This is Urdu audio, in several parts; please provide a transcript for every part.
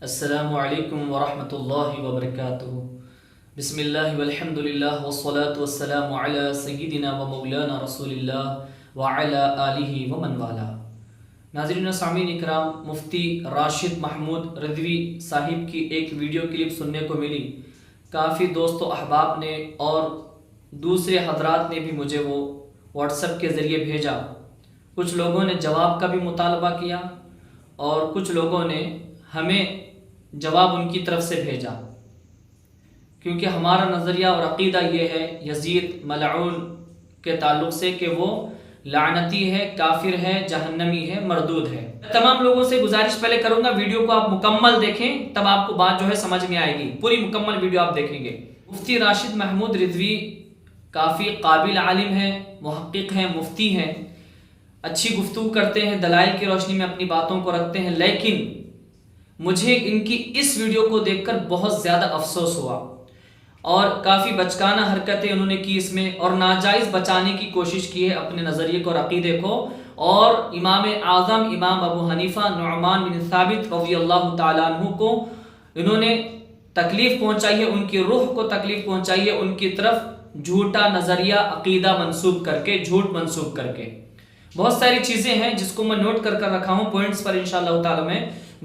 السلام علیکم ورحمۃ اللہ وبرکاتہ۔ بسم اللہ والحمد للہ والصلاة والسلام علی سیدنا و مولانا رسول اللہ وعلی آلہ ومن والا۔ ناظرین و سامعین اکرام، مفتی راشد محمود رضوی صاحب کی ایک ویڈیو کلپ سننے کو ملی۔ کافی دوست و احباب نے اور دوسرے حضرات نے بھی مجھے وہ واٹس ایپ کے ذریعے بھیجا۔ کچھ لوگوں نے جواب کا بھی مطالبہ کیا اور کچھ لوگوں نے ہمیں جواب ان کی طرف سے بھیجا، کیونکہ ہمارا نظریہ اور عقیدہ یہ ہے یزید ملعون کے تعلق سے کہ وہ لعنتی ہے، کافر ہے، جہنمی ہے، مردود ہے۔ تمام لوگوں سے گزارش پہلے کروں گا ویڈیو کو آپ مکمل دیکھیں، تب آپ کو بات جو ہے سمجھ میں آئے گی۔ پوری مکمل ویڈیو آپ دیکھیں گے۔ مفتی راشد محمود رضوی کافی قابل عالم ہیں، محقق ہیں، مفتی ہیں، اچھی گفتگو کرتے ہیں، دلائل کی روشنی میں اپنی باتوں کو رکھتے ہیں، لیکن مجھے ان کی اس ویڈیو کو دیکھ کر بہت زیادہ افسوس ہوا اور کافی بچکانہ حرکتیں انہوں نے کی اس میں، اور ناجائز بچانے کی کوشش کی ہے اپنے نظریے کو اور عقیدے کو، اور امام اعظم امام ابو حنیفہ نعمان بن ثابت رضی اللہ تعالیٰ عنہ کو انہوں نے تکلیف پہنچائی ہے، ان کی روح کو تکلیف پہنچائی ہے، ان کی طرف جھوٹا نظریہ عقیدہ منسوب کر کے، جھوٹ منسوب کر کے۔ بہت ساری چیزیں ہیں جس کو میں نوٹ کر رکھا ہوں، پوائنٹس پر انشاءاللہ تعالی میں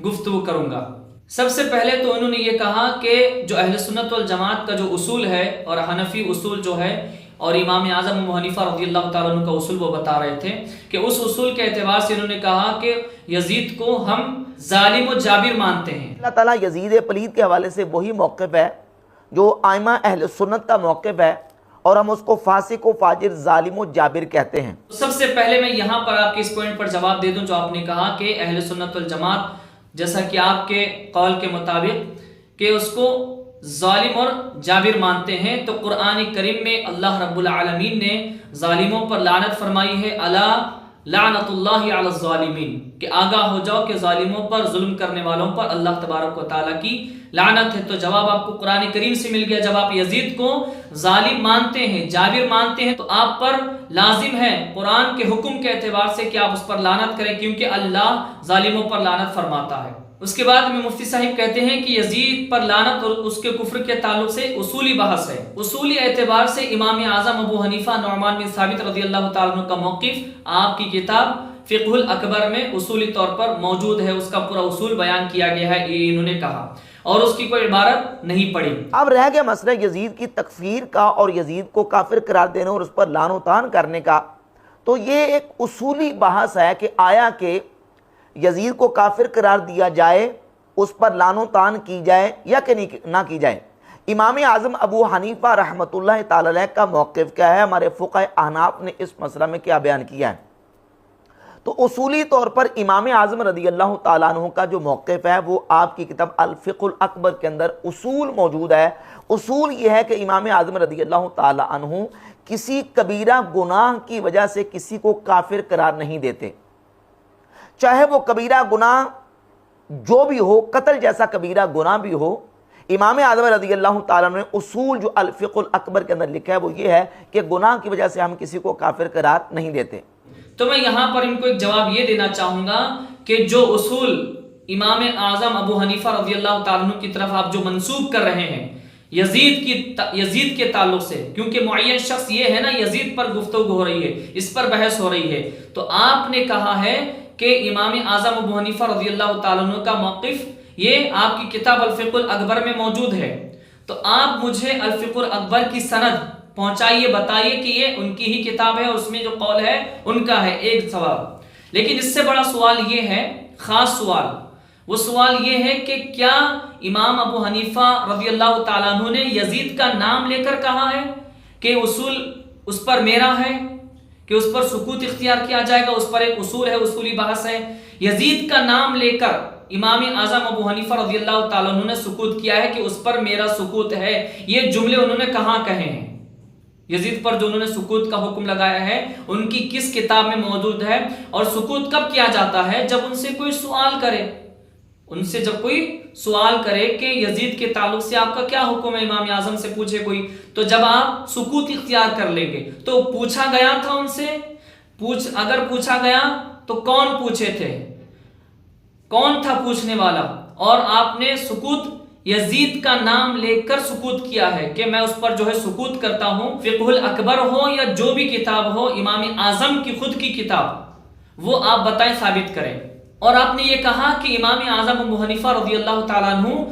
گفتگو کروں گا۔ سب سے پہلے تو انہوں نے یہ کہا کہ جو اہل سنت والجماعت کا جو اصول ہے اور حنفی اصول جو ہے اور امام اعظم ابو حنیفہ رضی اللہ تعالیٰ عنہ کا اصول وہ بتا رہے تھے کہ اس اصول کے اعتبار سے انہوں نے کہا کہ یزید کو ہم ظالم و جابر مانتے ہیں۔ اللہ تعالیٰ یزید پلید کے حوالے سے وہی موقف ہے جو ائمہ اہل سنت کا موقف ہے، اور ہم اس کو فاسق و فاجر، ظالم و جابر کہتے ہیں۔ سب سے پہلے میں یہاں پر آپ کے اس پوائنٹ پر جواب دے دوں جو آپ نے کہا کہ اہل سنت والجماعت جیسا کہ آپ کے قول کے مطابق کہ اس کو ظالم اور جابر مانتے ہیں، تو قرآن کریم میں اللہ رب العالمین نے ظالموں پر لعنت فرمائی ہے، الا لعنت اللہ علی الظالمین، کہ آگاہ ہو جاؤ کہ ظالموں پر، ظلم کرنے والوں پر اللہ تبارک و تعالیٰ کی لعنت ہے۔ تو جواب آپ کو قرآن کریم سے مل گیا۔ جب آپ یزید کو ظالم مانتے ہیں، جابر مانتے ہیں، تو آپ پر لازم ہے قرآن کے حکم کے اعتبار سے کہ آپ اس پر لعنت کریں، کیونکہ اللہ ظالموں پر لعنت فرماتا ہے۔ اس کے بعد میں مفتی صاحب کہتے ہیں کہ یزید پر لعنت اور اس کے کفر کے تعلق سے اصولی بحث ہے۔ اصولی اعتبار سے امام اعظم ابو حنیفہ نعمان بن ثابت رضی اللہ تعالیٰ عنہ کا موقف آپ کی کتاب فقہ الاکبر میں اصولی طور پر موجود ہے، اس کا پورا اصول بیان کیا گیا ہے، یہ انہوں نے کہا، اور اس کی کوئی عبارت نہیں پڑی۔ اب رہ گیا مسئلہ یزید کی تکفیر کا اور یزید کو کافر قرار دینے اور اس پر لعن و طعن کرنے کا۔ تو یہ ایک اصولی بحث ہے کہ آیا کہ یزید کو کافر قرار دیا جائے، اس پر لعن و طعن کی جائے یا کہ نہ کی جائے۔ امام اعظم ابو حنیفہ رحمۃ اللہ تعالی علیہ کا موقف کیا ہے، ہمارے فقہ احناف نے اس مسئلہ میں کیا بیان کیا ہے؟ تو اصولی طور پر امام اعظم رضی اللہ تعالیٰ عنہ کا جو موقف ہے وہ آپ کی کتاب الفقہ الاکبر کے اندر اصول موجود ہے۔ اصول یہ ہے کہ امام اعظم رضی اللہ تعالیٰ عنہ کسی کبیرہ گناہ کی وجہ سے کسی کو کافر قرار نہیں دیتے، چاہے وہ کبیرہ گناہ جو بھی ہو، قتل جیسا کبیرہ گناہ بھی ہو۔ امام اعظم رضی اللہ تعالیٰ نے اصول جو الفقہ الاکبر کے اندر لکھا ہے وہ یہ ہے کہ گناہ کی وجہ سے ہم کسی کو کافر قرار نہیں دیتے۔ تو میں یہاں پر ان کو ایک جواب یہ دینا چاہوں گا کہ جو اصول امام اعظم ابو حنیفہ رضی اللہ تعالیٰ عنہ کی طرف آپ جو منسوب کر رہے ہیں یزید کے تعلق سے، کیونکہ معین شخص یہ ہے نا، یزید پر گفتگو ہو رہی ہے، اس پر بحث ہو رہی ہے، تو آپ نے کہا ہے کہ امام اعظم ابو حنیفہ رضی اللہ تعالیٰ عنہ کا موقف یہ آپ کی کتاب الفقہ الاکبر میں موجود ہے، تو آپ مجھے الفقہ الاکبر کی سند پہنچائیے، بتائیے کہ یہ ان کی ہی کتاب ہے اور اس میں جو قول ہے ان کا ہے۔ ایک سوال، لیکن اس سے بڑا سوال یہ ہے، خاص سوال، وہ سوال یہ ہے کہ کیا امام ابو حنیفہ رضی اللہ تعالیٰ عنہ نے یزید کا نام لے کر کہا ہے کہ اصول اس پر میرا ہے، کہ اس پر سکوت اختیار کیا جائے گا؟ اس پر ایک اصول ہے، اصولی بحث ہے۔ یزید کا نام لے کر امام اعظم ابو حنیفہ رضی اللہ تعالیٰ عنہ نے سکوت کیا ہے کہ اس پر میرا سکوت ہے، یہ جملے انہوں نے کہاں کہے ہیں؟ یزید پر جو انہوں نے سکوت کا حکم لگایا ہے ان کی کس کتاب میں موجود ہے؟ اور سکوت کب کیا جاتا ہے؟ جب ان سے کوئی سوال کرے، ان سے جب کوئی سوال کرے کہ یزید کے تعلق سے آپ کا کیا حکم ہے، امام اعظم سے پوچھے کوئی، تو جب آپ سکوت اختیار کر لیں گے تو پوچھا گیا تھا ان سے، اگر پوچھا گیا تو کون پوچھے تھے، کون تھا پوچھنے والا، اور آپ نے سکوت یزید کا نام لے کر سکوت کیا ہے کہ میں اس پر جو ہے سکوت کرتا ہوں، فقہ الاکبر ہو یا جو بھی کتاب ہو، امام اعظم کی خود کی کتاب، وہ آپ بتائیں، ثابت کریں۔ اور آپ نے یہ کہا کہ امام اعظم ابو حنیفہ رضی اللہ تعالیٰ عنہ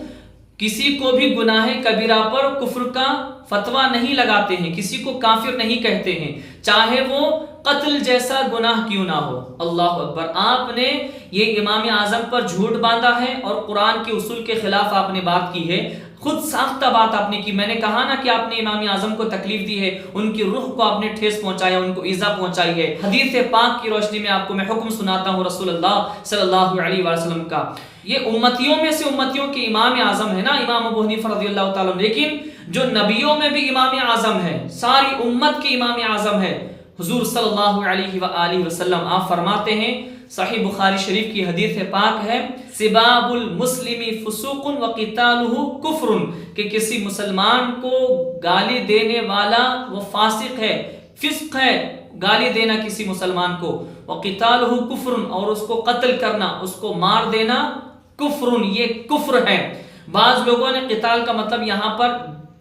کسی کو بھی گناہ کبیرہ پر کفر کا فتویٰ نہیں لگاتے ہیں، کسی کو کافر نہیں کہتے ہیں، چاہے وہ قتل جیسا گناہ کیوں نہ ہو۔ اللہ اکبر! آپ نے یہ امام اعظم پر جھوٹ باندھا ہے اور قرآن کے اصول کے خلاف آپ نے بات کی ہے، خود ساختہ بات آپ نے کی۔ میں نے کہا نا کہ آپ نے امام اعظم کو تکلیف دی ہے، ان کی روح کو آپ نے ٹھیس پہنچایا، ان کو ایذا پہنچائی ہے۔ حدیث پاک کی روشنی میں آپ کو میں حکم سناتا ہوں رسول اللہ صلی اللہ علیہ وسلم کا۔ یہ امتیوں میں سے امتیوں کے امام اعظم ہے نا امام ابو حنیفہ رضی اللہ تعالیٰ عنہ، لیکن جو نبیوں میں بھی امام اعظم ہے، ساری امت کے امام اعظم ہے حضور صلی اللہ علیہ وآلہ وسلم۔ آپ فرماتے ہیں، صحیح بخاری شریف کی حدیث پاک ہے، سباب المسلم فسوق وقتالہ کفر، کہ کسی مسلمان کو گالی دینے والا وہ فاسق ہے، فسق ہے گالی دینا کسی مسلمان کو، وقتالہ کفر، اور اس کو قتل کرنا، اس کو مار دینا، کفر، یہ کفر ہے۔ بعض لوگوں نے قتال کا مطلب یہاں پر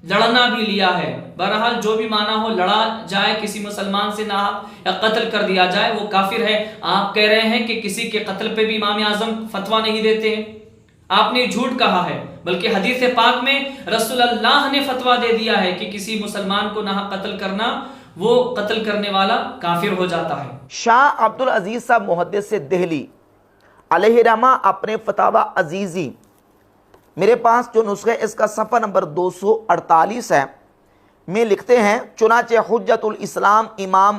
لڑنا بھی لیا ہے، بہرحال جو بھی معنی ہو، لڑا جائے کسی مسلمان سے نہ یا قتل کر دیا جائے، وہ کافر ہے۔ آپ کہہ رہے ہیں کہ کسی کے قتل پہ بھی امام اعظم فتویٰ نہیں دیتے ہیں، آپ نے جھوٹ کہا ہے، بلکہ حدیث پاک میں رسول اللہ نے فتویٰ دے دیا ہے کہ کسی مسلمان کو نہ قتل کرنا، وہ قتل کرنے والا کافر ہو جاتا ہے۔ شاہ عبدالعزیز صاحب محدث سے دہلی علیہ رحمہ اپنے فتاوی عزیزی، میرے پاس جو نسخہ اس کا صفحہ نمبر 248 ہے، میں لکھتے ہیں، چنانچہ حجت الاسلام امام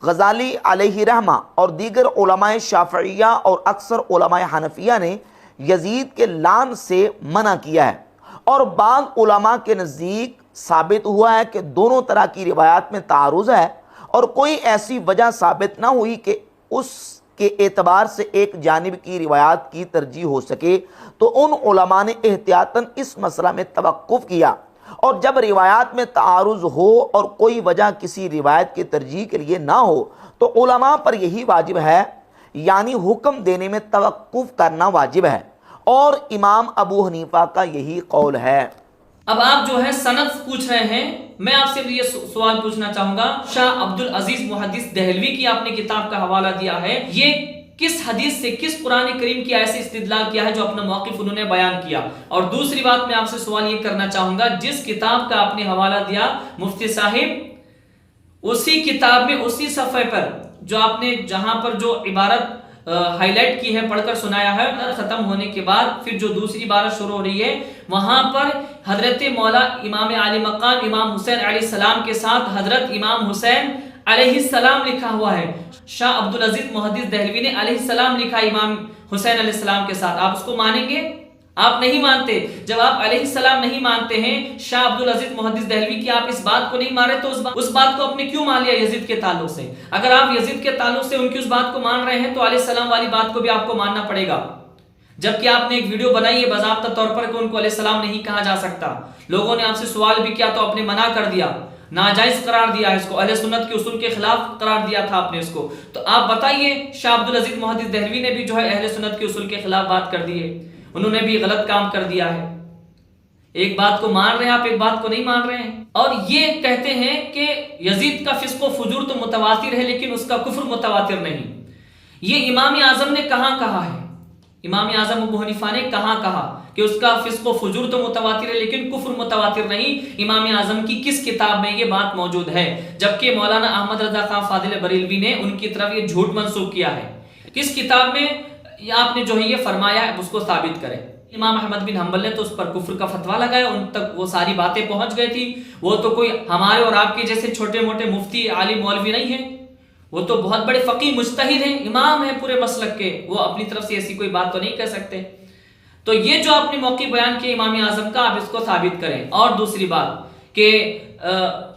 غزالی علیہ رحمہ اور دیگر علماء شافعیہ اور اکثر علماء حنفیہ نے یزید کے لعن سے منع کیا ہے، اور بعض علماء کے نزدیک ثابت ہوا ہے کہ دونوں طرح کی روایات میں تعارض ہے، اور کوئی ایسی وجہ ثابت نہ ہوئی کہ اس کے اعتبار سے ایک جانب کی روایات کی ترجیح ہو سکے، تو ان علماء نے احتیاطاً اس مسئلہ میں توقف کیا، اور جب روایات میں تعارض ہو اور کوئی وجہ کسی روایت کی ترجیح کے لیے نہ ہو تو علماء پر یہی واجب ہے، یعنی حکم دینے میں توقف کرنا واجب ہے، اور امام ابو حنیفہ کا یہی قول ہے۔ اب آپ جو ہے سند پوچھ رہے ہیں، میں آپ سے یہ سوال پوچھنا چاہوں گا، شاہ عبدالعزیز محدث دہلوی کی آپ نے کتاب کا حوالہ دیا ہے، یہ کس حدیث سے، کس قرآن کریم کی آیت سے استدلال کیا ہے جو اپنا موقف انہوں نے بیان کیا؟ اور دوسری بات میں آپ سے سوال یہ کرنا چاہوں گا، جس کتاب کا آپ نے حوالہ دیا مفتی صاحب، اسی کتاب میں اسی صفحے پر جو آپ نے جہاں پر جو عبارت ہائی لائٹ کی ہے پڑھ کر سنایا ہے، ختم ہونے کے بعد پھر جو دوسری عبارت شروع ہو رہی ہے، وہاں پر حضرت مولا امام علی مقام امام حسین علیہ السلام کے ساتھ حضرت امام حسین علیہ السلام لکھا ہوا ہے۔ شاہ عبدالعزیز محدث دہلوی نے علیہ السلام لکھا امام حسین علیہ السلام کے ساتھ، آپ اس کو مانیں گے؟ آپ نہیں مانتے۔ جب آپ علیہ السلام نہیں مانتے ہیں شاہ عبدالعزیز محدث دہلوی کی، آپ اس بات کو نہیں مان رہے، تو اس بات کو آپ نے کیوں مان لیا یزید کے تعلق سے؟ اگر آپ یزید کے تعلق سے ان کی اس بات کو مان رہے ہیں تو علیہ السلام والی بات کو بھی آپ کو ماننا پڑے گا، جبکہ آپ نے ایک ویڈیو بنائی ہے باضابطہ طور پر کہ ان کو علیہ السلام نہیں کہا جا سکتا۔ لوگوں نے آپ سے سوال بھی کیا تو آپ نے منع کر دیا، ناجائز قرار دیا اس کو، اہل سنت کے اصول کے خلاف قرار دیا تھا آپ نے اس کو۔ تو آپ بتائیے، شاہ عبدالعزیز محدث دہلوی نے بھی جو ہے اہل سنت کے اصول کے خلاف بات کر دی ہے، انہوں نے بھی غلط کام کر دیا ہے۔ ایک بات کو مان رہے ہیں آپ، ایک بات کو نہیں مان رہے ہیں، اور یہ کہتے ہیں کہ یزید کا فسق و فجور تو متواتر ہے لیکن اس کا کفر متواتر نہیں۔ یہ امام اعظم نے کہاں کہا ہے؟ امام اعظم ابو حنیفہ نے کہاں کہا کہ اس کا فسق و فجور تو متواتر ہے لیکن کفر متواتر نہیں؟ امام اعظم کی کس کتاب میں یہ بات موجود ہے؟ جبکہ مولانا احمد رضا خان فاضل بریلوی نے ان کی طرف یہ جھوٹ منسوخ کیا ہے۔ کس کتاب میں آپ نے جو ہے یہ فرمایا ہے، اس کو ثابت کرے۔ امام احمد بن حنبل نے تو اس پر کفر کا فتویٰ لگایا، ان تک وہ ساری باتیں پہنچ گئی تھی، وہ تو کوئی ہمارے اور آپ کے جیسے چھوٹے موٹے مفتی عالم مولوی نہیں ہیں، وہ تو بہت بڑے فقیہ مجتہد ہیں، امام ہیں پورے مسلک کے، وہ اپنی طرف سے ایسی کوئی بات تو نہیں کہہ سکتے۔ تو یہ جو آپ نے موقع بیان کیا امام اعظم کا، آپ اس کو ثابت کریں۔ اور دوسری بات کہ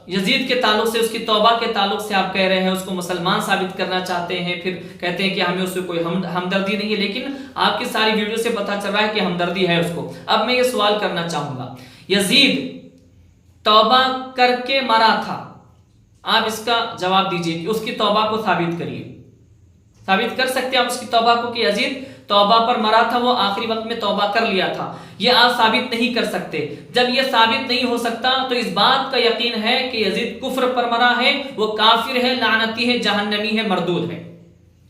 یزید کے تعلق سے، اس کی توبہ کے تعلق سے آپ کہہ رہے ہیں اس کو مسلمان ثابت کرنا چاہتے ہیں، پھر کہتے ہیں کہ ہمیں اس سے کوئی ہمدردی نہیں ہے، لیکن آپ کی ساری ویڈیو سے پتہ چل رہا ہے کہ ہمدردی ہے اس کو۔ اب میں یہ سوال کرنا چاہوں گا، یزید توبہ کر کے مرا تھا، آپ اس کا جواب دیجئے کہ اس کی توبہ کو ثابت کریے، ثابت کر سکتے ہیں آپ اس کی توبہ کو کہ یزید توبہ پر مرا تھا، وہ آخری وقت میں توبہ کر لیا تھا، یہ آپ ثابت نہیں کر سکتے۔ جب یہ ثابت نہیں ہو سکتا تو اس بات کا یقین ہے کہ یزید کفر پر مرا ہے، وہ کافر ہے، لعنتی ہے، جہنمی ہے، مردود ہے۔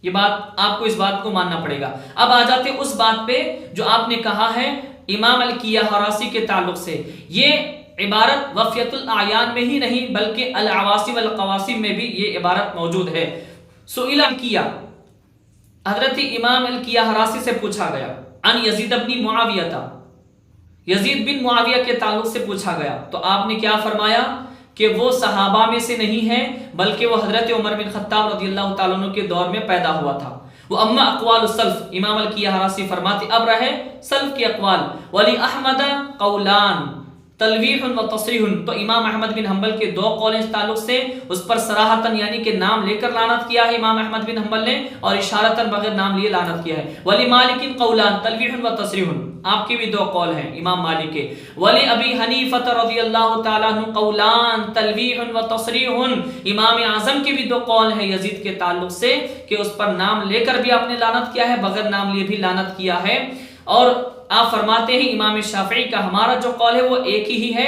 یہ بات آپ کو اس بات کو ماننا پڑے گا۔ اب آ جاتے اس بات پہ جو آپ نے کہا ہے امام الکیہ حراسی کے تعلق سے۔ یہ عبارت وفیت الاعیان میں ہی نہیں بلکہ العواصم والقواسم میں بھی یہ عبارت موجود ہے۔ سئل الکیہ، حضرت امام الکیہ حراسی سے پوچھا گیا، عن یزید بن معاویہ، یزید بن معاویہ کے تعلق سے پوچھا گیا، تو آپ نے کیا فرمایا کہ وہ صحابہ میں سے نہیں ہے بلکہ وہ حضرت عمر بن خطاب رضی اللہ تعالیٰ عنہ کے دور میں پیدا ہوا تھا۔ وہ اما اقوال السلف، امام الکیہ حراسی فرماتے اب رہے سلف کے اقوال، ولی احمد قولان تلویح و تصریح، تو امام احمد بن حنبل کے دو قول اس تعلق سے، اس پر صراحتاً یعنی کہ نام لے کر لعنت کیا ہے امام احمد بن حنبل نے، اور اشارتاً بغیر نام لیے لعنت کیا ہے۔ ولی مالک قولان تلویح و تصریح، آپ کے بھی دو قول ہیں امام مالک کے۔ ولی ابی حنیفہ رضی اللہ تعالیٰ عنہ قولان تلویح و تصریح، امام اعظم کے بھی دو قول ہیں یزید کے تعلق سے کہ اس پر نام لے کر بھی آپ نے لعنت کیا ہے، بغیر نام لیے بھی لعنت کیا ہے۔ اور آپ فرماتے ہیں امام شافعی کا ہمارا جو قول ہے وہ ایک ہی ہے،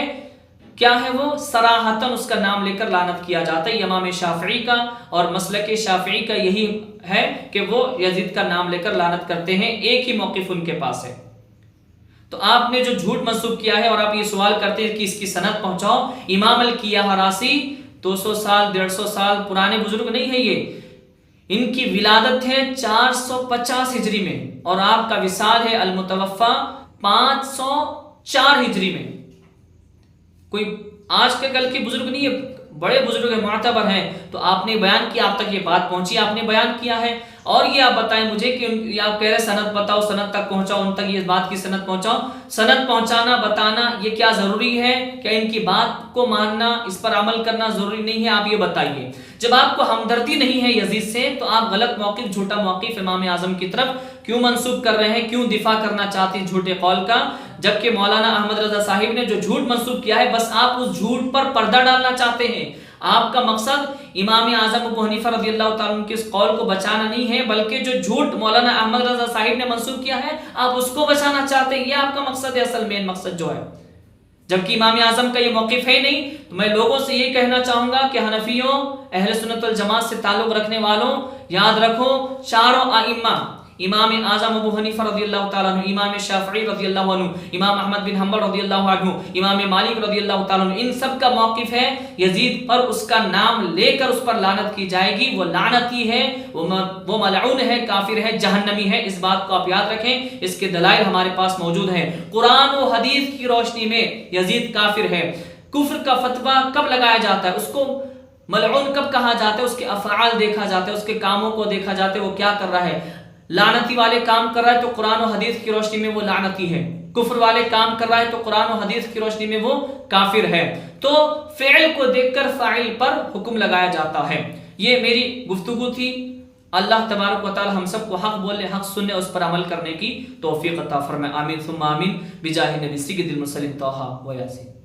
کیا ہے وہ؟ صراحتاً اس کا نام لے کر لعنت کیا جاتا ہے۔ امام شافعی کا اور مسلک شافعی کا یہی ہے کہ وہ یزید کا نام لے کر لعنت کرتے ہیں، ایک ہی موقف ان کے پاس ہے۔ تو آپ نے جو جھوٹ منسوب کیا ہے اور آپ یہ سوال کرتے ہیں کہ اس کی سند پہنچاؤ، امام الکیہ حراسی 200 سال 150 سال پرانے بزرگ نہیں ہے، یہ ان کی ولادت ہے 450 ہجری میں اور آپ کا وصال ہے المتوفا 504 ہجری میں۔ کوئی آج کے کل کے بزرگ نہیں ہے، بڑے بزرگ ہیں، معتبر ہیں۔ تو آپ نے بیان کیا، آپ تک یہ بات پہنچی، آپ نے بیان کیا ہے۔ اور یہ آپ بتائیں مجھے کہ آپ کہہ رہے سند بتاؤ، سند تک پہنچاؤ، ان تک یہ بات کی سند پہنچاؤ۔ سند پہنچانا بتانا یہ کیا ضروری ہے؟ کیا ان کی بات کو ماننا، اس پر عمل کرنا ضروری نہیں ہے؟ آپ یہ بتائیے۔ جب آپ کو ہمدردی نہیں ہے یزید سے تو آپ غلط موقف، جھوٹا موقف امام اعظم کی طرف کیوں منسوب کر رہے ہیں، کیوں دفاع کرنا چاہتے ہیں جھوٹے قول کا؟ جبکہ مولانا احمد رضا صاحب نے جو جھوٹ منسوب کیا ہے بس آپ اس جھوٹ پر پردہ ڈالنا چاہتے ہیں۔ آپ کا مقصد امام اعظم ابو حنیفہ رضی اللہ تعالیٰ عنہ کے اس قول کو بچانا نہیں ہے بلکہ جو جھوٹ مولانا احمد رضا صاحب نے منسوب کیا ہے آپ اس کو بچانا چاہتے ہیں۔ یہ آپ کا مقصد ہے، اصل مین مقصد جو ہے، جبکہ امام اعظم کا یہ موقف ہے نہیں۔ تو میں لوگوں سے یہ کہنا چاہوں گا کہ حنفیوں، اہل سنت والجماعت سے تعلق رکھنے والوں، یاد رکھو چاروں ائمہ، امام اعظم ابو حنیفہ رضی اللہ تعالیٰ عنہ، امام شافعی رضی اللہ عنہ، امام احمد بن حنبل رضی اللہ عنہ، امام مالک رضی اللہ تعالیٰ عنہ، ان سب کا موقف ہے یزید پر اس کا نام لے کر اس پر لعنت کی جائے گی، وہ لعنتی ہے، وہ ملعون ہے، کافر ہے، جہنمی ہے۔ اس بات کو آپ یاد رکھیں، اس کے دلائل ہمارے پاس موجود ہیں۔ قرآن و حدیث کی روشنی میں یزید کافر ہے۔ کفر کا فتویٰ کب لگایا جاتا ہے، اس کو ملعون کب کہا جاتا ہے؟ اس کے افعال دیکھا جاتا ہے، اس کے کاموں کو دیکھا جاتا ہے، وہ کیا کر رہا ہے۔ لعنتی والے کام کر رہا ہے تو قرآن و حدیث کی روشنی میں وہ لعنتی ہے، کفر والے کام کر رہا ہے تو قرآن و حدیث کی روشنی میں وہ کافر ہے۔ تو فعل کو دیکھ کر فاعل پر حکم لگایا جاتا ہے۔ یہ میری گفتگو تھی۔ اللہ تبارک و تعالی ہم سب کو حق بولنے، حق سننے، اس پر عمل کرنے کی توفیق عطا فرمائے۔ آمین ثم آمین بجاہ نبی سید المرسلین طٰہٰ و یاسین۔